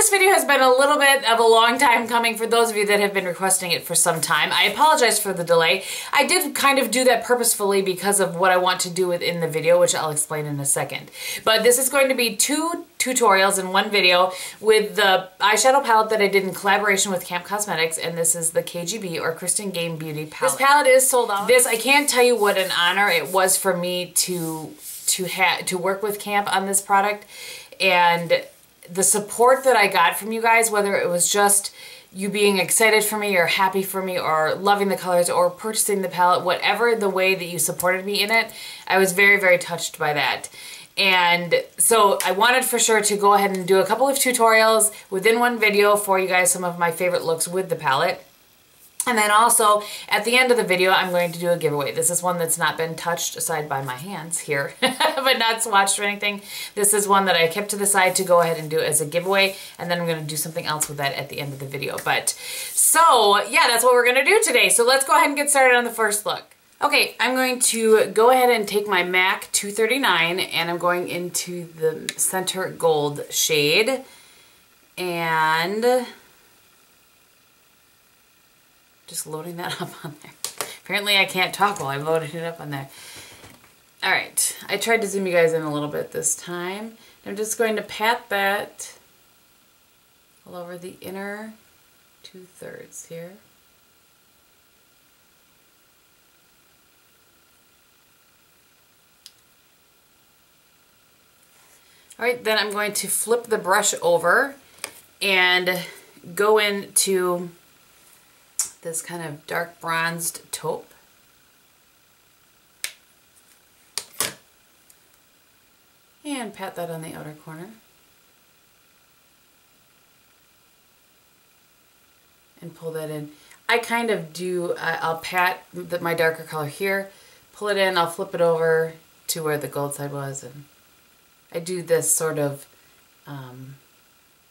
this video has been a little bit of a long time coming for those of you that have been requesting it for some time. I apologize for the delay. I did kind of do that purposefully because of what I want to do within the video, which I'll explain in a second. But this is going to be 2 tutorials in one video with the eyeshadow palette that I did in collaboration with Camp Cosmetics, and this is the K.G.B or Kristin Game Beauty palette. This palette is sold out. This, I can't tell you what an honor it was for me to work with Camp on this product, and the support that I got from you guys, whether it was just you being excited for me or happy for me or loving the colors or purchasing the palette, whatever the way that you supported me in it, I was very, very touched by that. And so I wanted for sure to go ahead and do a couple of tutorials within one video for you guys, some of my favorite looks with the palette. And then also, at the end of the video, I'm going to do a giveaway. This is one that's not been touched aside by my hands here, but not swatched or anything. This is one that I kept to the side to go ahead and do as a giveaway, and then I'm going to do something else with that at the end of the video. But, so, yeah, that's what we're going to do today. So let's go ahead and get started on the first look. Okay, I'm going to go ahead and take my MAC 239, and I'm going into the Center Gold shade, and just loading that up on there. Apparently I can't talk while I'm loading it up on there. Alright, I tried to zoom you guys in a little bit this time. I'm just going to pat that all over the inner 2/3 here. Alright, then I'm going to flip the brush over and go into this kind of dark bronzed taupe. And pat that on the outer corner. And pull that in. I kind of do, I'll pat my darker color here, pull it in, I'll flip it over to where the gold side was, and I do this sort of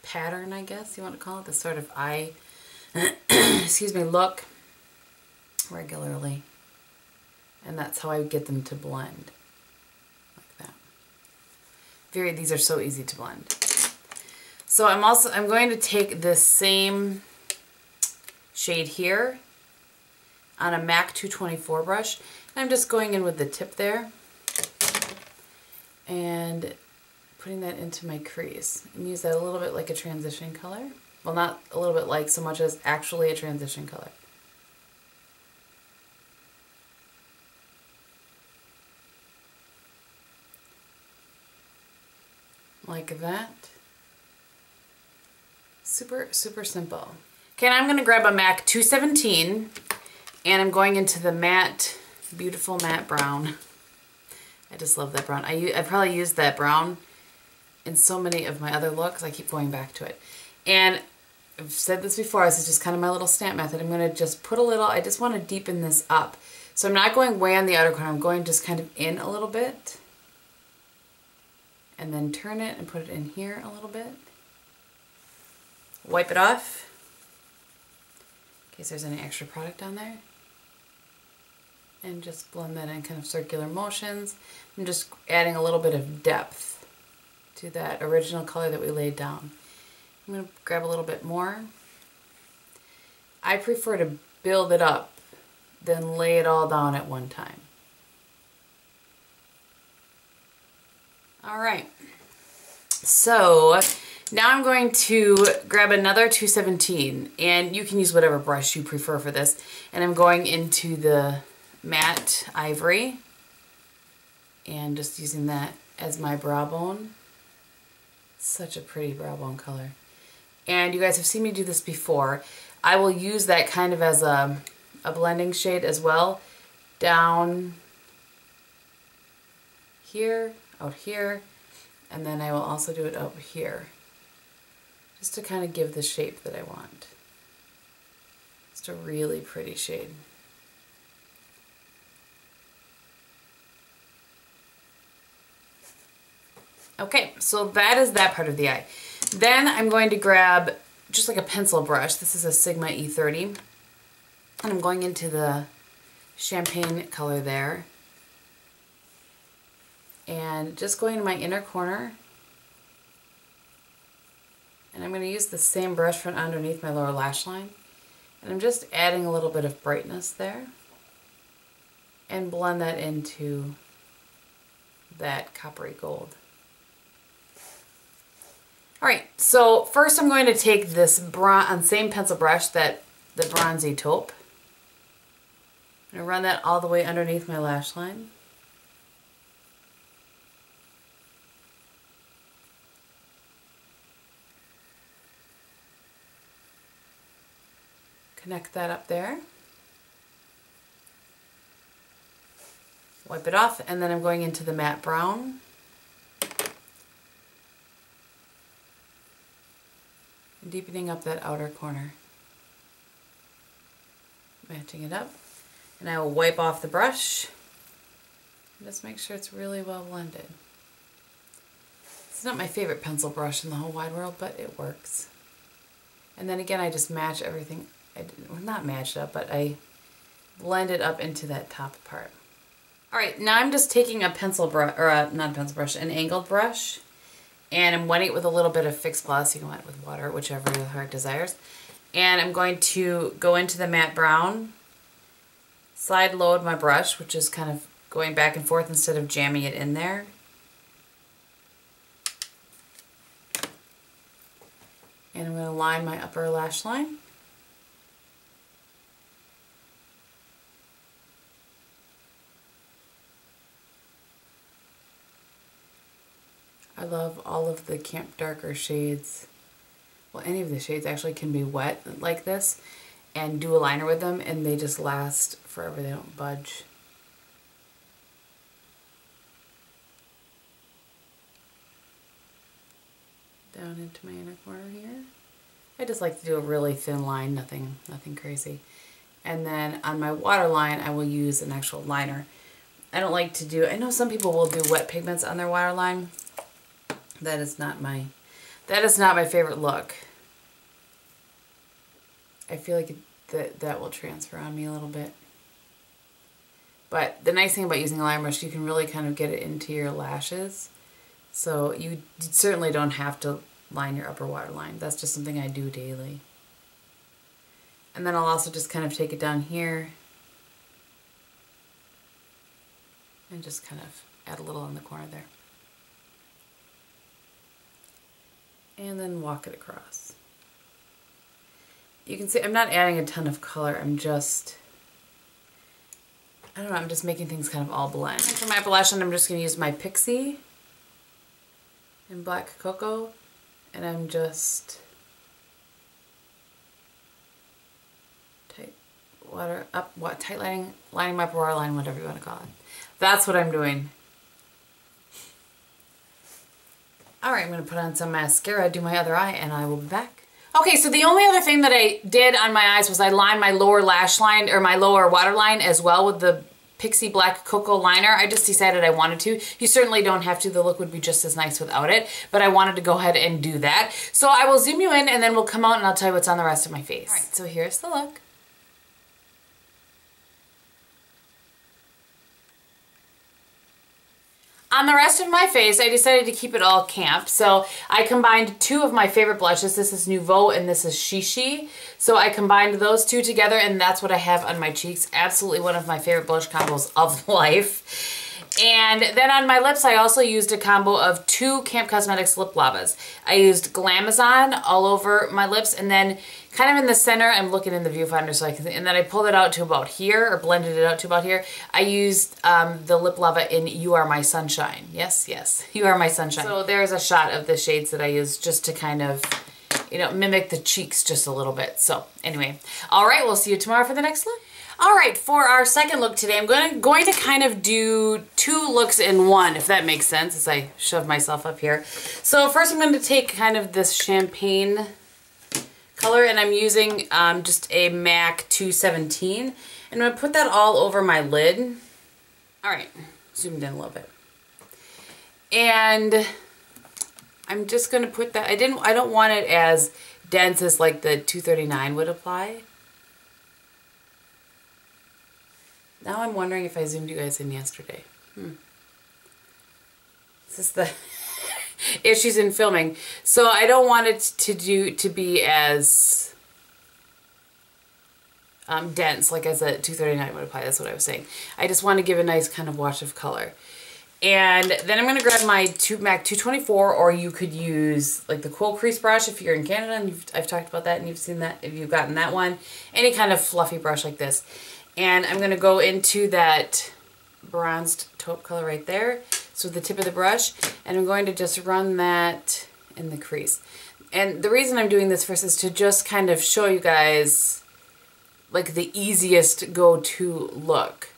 pattern, I guess you want to call it, this sort of eye excuse me, look regularly, and that's how I get them to blend like that. These are so easy to blend. So I'm going to take this same shade here on a MAC 224 brush, and I'm just going in with the tip there and putting that into my crease, and use that a little bit like a transition color. Well, not a little bit like so much as actually a transition color. Like that. Super, super simple. Okay, now I'm going to grab a MAC 217, and I'm going into the matte, beautiful matte brown. I just love that brown. I probably used that brown in so many of my other looks. I keep going back to it. And I've said this before, this is just kind of my little stamp method. I'm going to just put a little, I just want to deepen this up. So I'm not going way on the outer corner, I'm going just kind of in a little bit. And then turn it and put it in here a little bit. Wipe it off, in case there's any extra product on there. And just blend that in kind of circular motions. I'm just adding a little bit of depth to that original color that we laid down. I'm going to grab a little bit more. I prefer to build it up than lay it all down at one time. Alright, so now I'm going to grab another 217, and you can use whatever brush you prefer for this, and I'm going into the matte ivory and just using that as my brow bone. Such a pretty brow bone color. And you guys have seen me do this before. I will use that kind of as a blending shade as well. Down here, out here, and then I will also do it up here. Just to kind of give the shape that I want. Just a really pretty shade. Okay, so that is that part of the eye. Then I'm going to grab just like a pencil brush. This is a Sigma E30. And I'm going into the champagne color there. And just going to my inner corner And I'm going to use the same brush from underneath my lower lash line. And I'm just adding a little bit of brightness there. And blend that into that coppery gold. Alright, so first I'm going to take this same pencil brush, the bronzy taupe. I'm going to run that all the way underneath my lash line. Connect that up there. Wipe it off, and then I'm going into the matte brown. And deepening up that outer corner. Matching it up. And I will wipe off the brush. Just make sure it's really well blended. It's not my favorite pencil brush in the whole wide world, but it works. And then again, I just match everything. Well, not match it up, but I blend it up into that top part. Alright, now I'm just taking a pencil brush, or not a pencil brush, an angled brush, and I'm wetting it with a little bit of Fix Plus. You can wet it with water, whichever your heart desires. And I'm going to go into the matte brown, side load my brush, which is kind of going back and forth instead of jamming it in there. And I'm going to line my upper lash line. I love all of the Camp Darker shades. Well, any of the shades actually can be wet like this and do a liner with them, and they just last forever. They don't budge. Down into my inner corner here. I just like to do a really thin line, nothing crazy. And then on my waterline, I will use an actual liner. I don't like to do, I know some people will do wet pigments on their waterline. That is not my favorite look. I feel like that will transfer on me a little bit. But the nice thing about using a line brush, you can really kind of get it into your lashes. So you certainly don't have to line your upper waterline. That's just something I do daily. And then I'll also just kind of take it down here and just kind of add a little in the corner there. And then walk it across. You can see I'm not adding a ton of color. I'm just, I don't know, I'm just making things kind of all blend. And for my upper lash line, I'm just going to use my Pixie in Black Cocoa. And I'm just lining my upper waterline, whatever you want to call it. That's what I'm doing. Alright, I'm going to put on some mascara, do my other eye, and I will be back. Okay, so the only other thing that I did on my eyes was I lined my lower lash line, or my lower waterline as well with the Pixie Black Cocoa liner. I just decided I wanted to. You certainly don't have to. The look would be just as nice without it, but I wanted to go ahead and do that. So I will zoom you in, and then we'll come out and I'll tell you what's on the rest of my face. Alright, so here's the look. On the rest of my face, I decided to keep it all camp. So I combined two of my favorite blushes. This is Nouveau and this is Shishi. So I combined those two together, and that's what I have on my cheeks. Absolutely one of my favorite blush combos of life. And then on my lips, I also used a combo of two Camp Cosmetics lip lavas. I used Glamazon all over my lips, and then kind of in the center, I'm looking in the viewfinder so I can see, and then I pulled it out to about here, or blended it out to about here. I used the lip lava in You Are My Sunshine. Yes, yes, You Are My Sunshine. So there's a shot of the shades that I used just to kind of, you know, mimic the cheeks just a little bit. So anyway, all right, we'll see you tomorrow for the next look. All right, for our second look today, I'm going to kind of do two looks in one, if that makes sense, as I shove myself up here. So first I'm going to take kind of this champagne color, and I'm using just a MAC 217. And I'm going to put that all over my lid. All right, zoomed in a little bit. And I'm just going to put that, I don't want it as dense as like the 239 would apply. Now I'm wondering if I zoomed you guys in yesterday. This is the if she's in filming. So I don't want it to be as dense, like as a 239 would apply. That's what I was saying. I just want to give a nice kind of wash of color. And then I'm going to grab my MAC 224, or you could use like the Studio Crease Brush if you're in Canada, and I've talked about that and you've seen that, if you've gotten that one. Any kind of fluffy brush like this. And I'm going to go into that bronzed taupe color right there, so the tip of the brush, and I'm going to just run that in the crease. And the reason I'm doing this first is to just kind of show you guys like the easiest go-to look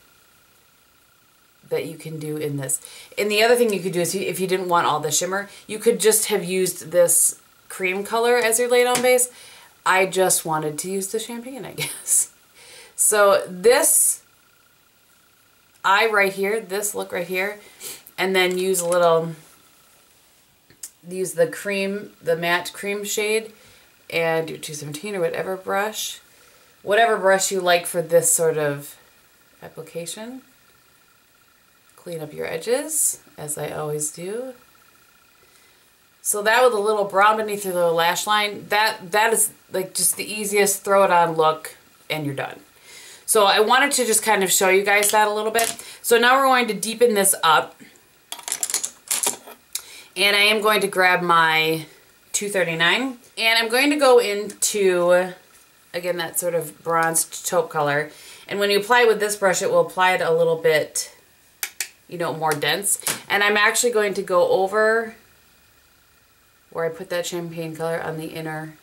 that you can do in this. And the other thing you could do is, if you didn't want all the shimmer, you could just have used this cream color as your laid on base. I just wanted to use the champagne, I guess. So this eye right here, this look right here, and then use a little, use the cream, the matte cream shade, and do 217 or whatever brush you like for this sort of application. Clean up your edges, as I always do. So that with a little brown beneath your little lash line, that is like just the easiest throw it on look, and you're done. So I wanted to just kind of show you guys that a little bit. So now we're going to deepen this up. And I am going to grab my 239, and I'm going to go into, again, that sort of bronzed taupe color. And when you apply it with this brush, it will apply it a little bit, you know, more dense. And I'm actually going to go over where I put that champagne color on the inner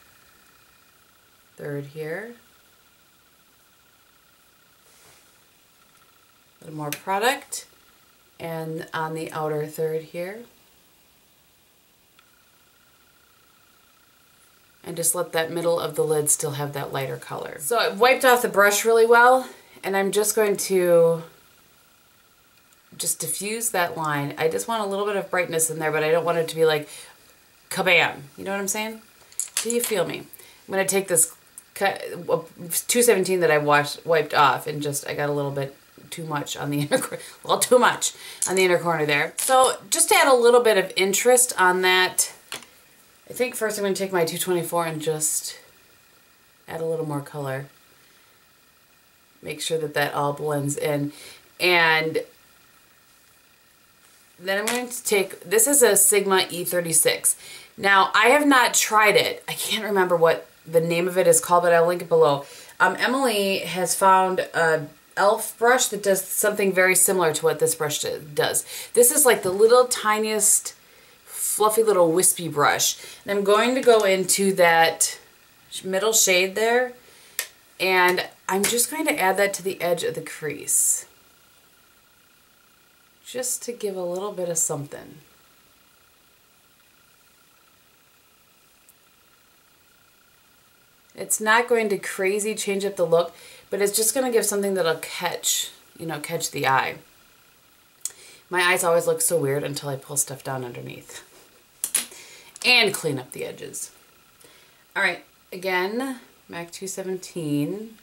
third here. A little more product, and on the outer third here. And just let that middle of the lid still have that lighter color. So I've wiped off the brush really well, and I'm just going to just diffuse that line. I just want a little bit of brightness in there, but I don't want it to be like kabam. You know what I'm saying? Do you feel me? I'm going to take this 217 that I wiped off, and just, I got a little bit too much on the inner corner, a little too much on the inner corner there. So just to add a little bit of interest on that, I think first I'm going to take my 224 and just add a little more color. Make sure that that all blends in. And then I'm going to take, this is a Sigma E36. Now, I have not tried it. I can't remember what the name of it is called, but I'll link it below. Emily has found a e.l.f. brush that does something very similar to what this brush does. This is like the little tiniest fluffy little wispy brush. And I'm going to go into that middle shade there, and I'm just going to add that to the edge of the crease. Just to give a little bit of something. It's not going to crazy change up the look, but it's just going to give something that'll catch, you know, catch the eye. My eyes always look so weird until I pull stuff down underneath. And clean up the edges. Alright, again, MAC 217.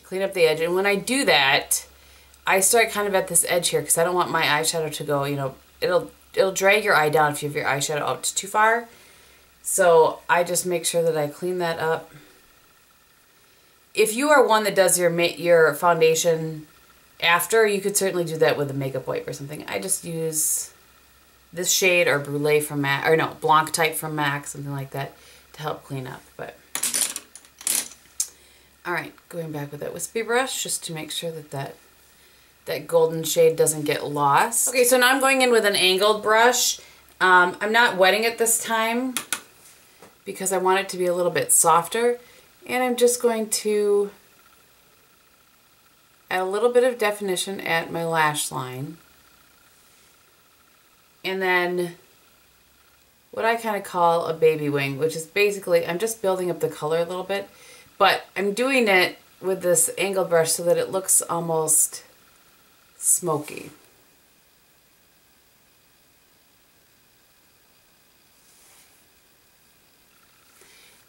Clean up the edge, and when I do that, I start kind of at this edge here because I don't want my eyeshadow to go, you know, it'll drag your eye down if you have your eyeshadow out too far. So I just make sure that I clean that up. If you are one that does your foundation after, you could certainly do that with a makeup wipe or something. I just use this shade or Brulee from MAC, or no, Blanc type from MAC, something like that, to help clean up. But all right, going back with that wispy brush just to make sure that that golden shade doesn't get lost. Okay, so now I'm going in with an angled brush. I'm not wetting it this time because I want it to be a little bit softer. And I'm just going to add a little bit of definition at my lash line. And then what I kind of call a baby wing, which is basically, I'm just building up the color a little bit, but I'm doing it with this angled brush so that it looks almost smoky.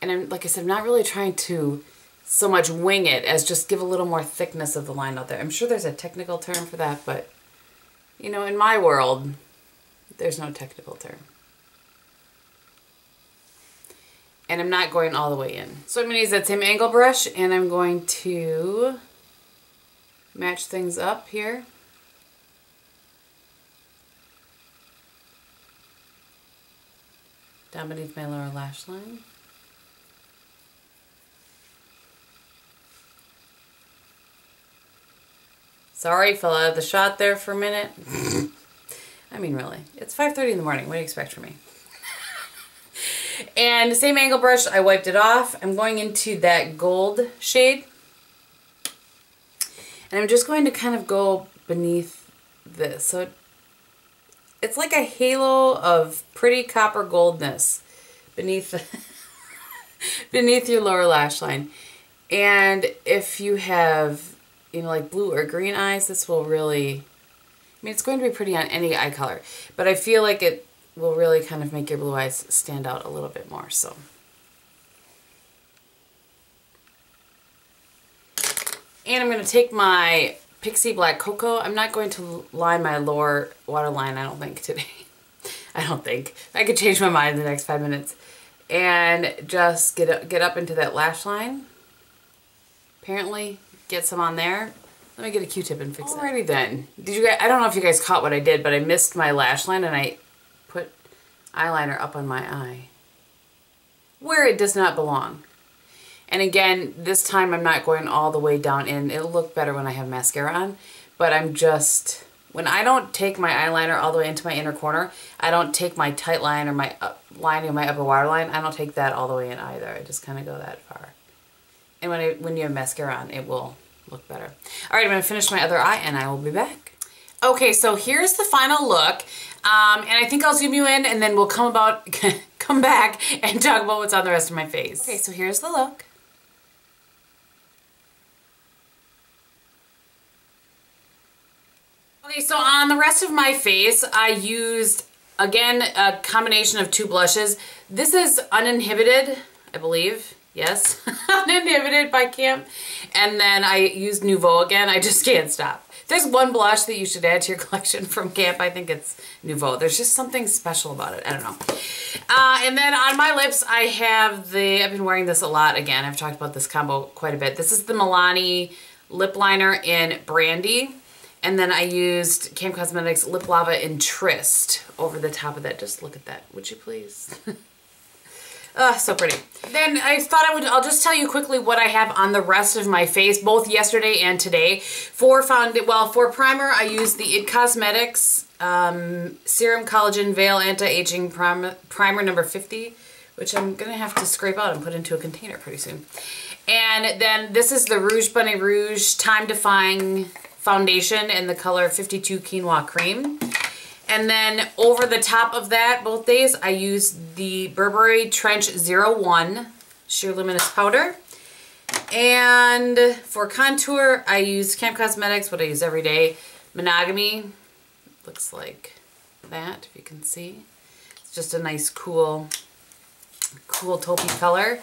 And like I said, I'm not really trying to so much wing it as just give a little more thickness of the line out there. I'm sure there's a technical term for that, but You know, in my world, there's no technical term. And I'm not going all the way in. So I'm going to use that same angle brush and I'm going to match things up here. Down beneath my lower lash line. Sorry, fell out of the shot there for a minute. I mean, really, it's 5:30 in the morning. What do you expect from me? And the same angle brush, I wiped it off. I'm going into that gold shade. And I'm just going to kind of go beneath this. So it's like a halo of pretty copper goldness beneath the beneath your lower lash line. And if you have, you know, like blue or green eyes, this will really, I mean, it's going to be pretty on any eye color, but I feel like it will really kind of make your blue eyes stand out a little bit more, so. And I'm going to take my Pixie Black Cocoa. I'm not going to line my lower waterline, I don't think, today. I don't think. I could change my mind in the next 5 minutes. And just get up into that lash line. Apparently, get some on there. Let me get a Q-tip and fix it. Alrighty then. Did you guys, I don't know if you guys caught what I did, but I missed my lash line and I put eyeliner up on my eye where it does not belong. And again, this time I'm not going all the way down in. It'll look better when I have mascara on, but I'm just, when I don't take my eyeliner all the way into my inner corner, I don't take my tight line or my lining of my upper waterline, I don't take that all the way in either. I just kind of go that far. And when you have mascara on, it will look better. All right, I'm gonna finish my other eye and I will be back. Okay, so here's the final look. And I think I'll zoom you in and then we'll come back and talk about what's on the rest of my face. Okay, so here's the look. Okay, so on the rest of my face, I used, again, a combination of two blushes. This is Uninhibited, I believe. Yes, Uninhibited by Camp. And then I used Nouveau again. I just can't stop. If there's one blush that you should add to your collection from Camp, I think it's Nouveau. There's just something special about it. I don't know. And then on my lips, I have I've been wearing this a lot again. I've talked about this combo quite a bit. This is the Milani lip liner in Brandy. And then I used Camp Cosmetics Lip Lava in Tryst over the top of that. Just look at that, would you please? So pretty. Then I thought I'll just tell you quickly what I have on the rest of my face, both yesterday and today. For primer, I used the IT Cosmetics Serum Collagen Veil Anti-Aging Primer number 50, which I'm gonna have to scrape out and put into a container pretty soon. And then this is the Rouge Bunny Rouge Time Defying Foundation in the color 52 Quinoa Cream. And then over the top of that, both days, I used the Burberry Trench 01 Sheer Luminous Powder. And for contour, I used Camp Cosmetics, what I use every day, Monogamy. Looks like that, if you can see. It's just a nice, cool taupey color.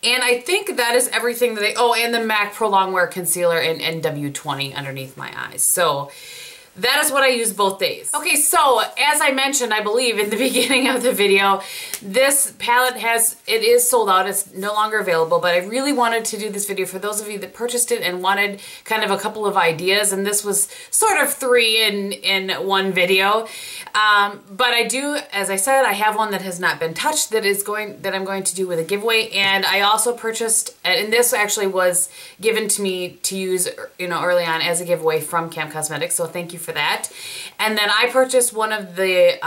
And I think that is everything that and the MAC Pro Longwear Concealer in NW20 underneath my eyes. So that is what I use both days. Okay, so as I mentioned, I believe in the beginning of the video, this palette is sold out. It's no longer available, but I really wanted to do this video for those of you that purchased it and wanted kind of a couple of ideas, and this was sort of 3 in one video. But I do, as I said, I have one that has not been touched that I'm going to do with a giveaway, and I also purchased, and this actually was given to me to use, early on as a giveaway from Camp Cosmetics, so thank you for that. And then I purchased one of the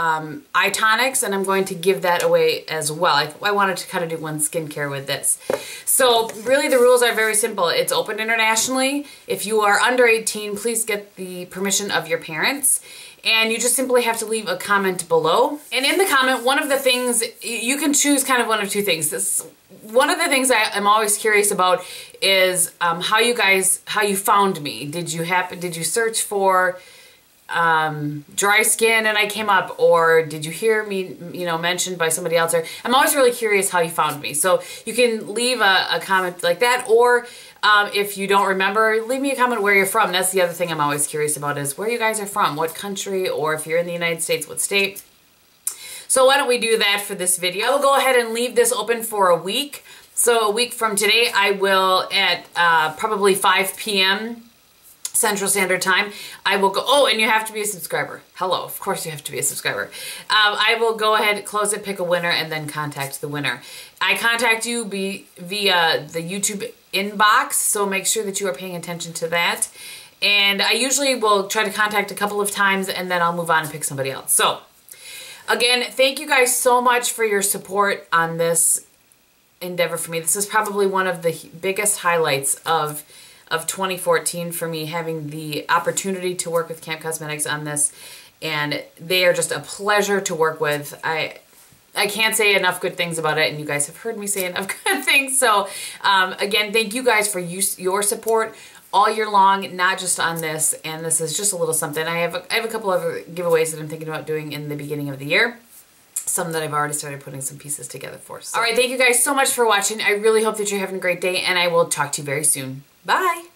eye tonics, and I'm going to give that away as well. I wanted to kind of do one skincare with this. So really the rules are very simple. It's open internationally. If you are under 18, please get the permission of your parents. And you just simply have to leave a comment below. And in the comment, one of the things, you can choose kind of one of two things. One of the things I'm always curious about is how you found me. Did you search for dry skin and I came up, or did you hear me, mentioned by somebody else? Or I'm always really curious how you found me. So you can leave a comment like that, or If you don't remember, leave me a comment where you're from. That's the other thing I'm always curious about is where you guys are from, what country, or if you're in the United States, what state. So why don't we do that for this video. I will go ahead and leave this open for a week. So a week from today, I will at probably 5 p.m. Central Standard Time, I will go, oh, and you have to be a subscriber. Hello, of course you have to be a subscriber. I will go ahead, close it, pick a winner, and then contact the winner. I contact you via the YouTube inbox, so make sure that you are paying attention to that. And I usually will try to contact a couple of times, and then I'll move on and pick somebody else. So, again, thank you guys so much for your support on this endeavor for me. This is probably one of the biggest highlights of 2014 for me, having the opportunity to work with Camp Cosmetics on this, and they are just a pleasure to work with. I can't say enough good things about it, and you guys have heard me say enough good things. So again, thank you guys for your support all year long, not just on this, and this is just a little something. I have a couple of giveaways that I'm thinking about doing in the beginning of the year. Some that I've already started putting some pieces together for. So. All right, thank you guys so much for watching. I really hope that you're having a great day, and I will talk to you very soon. Bye!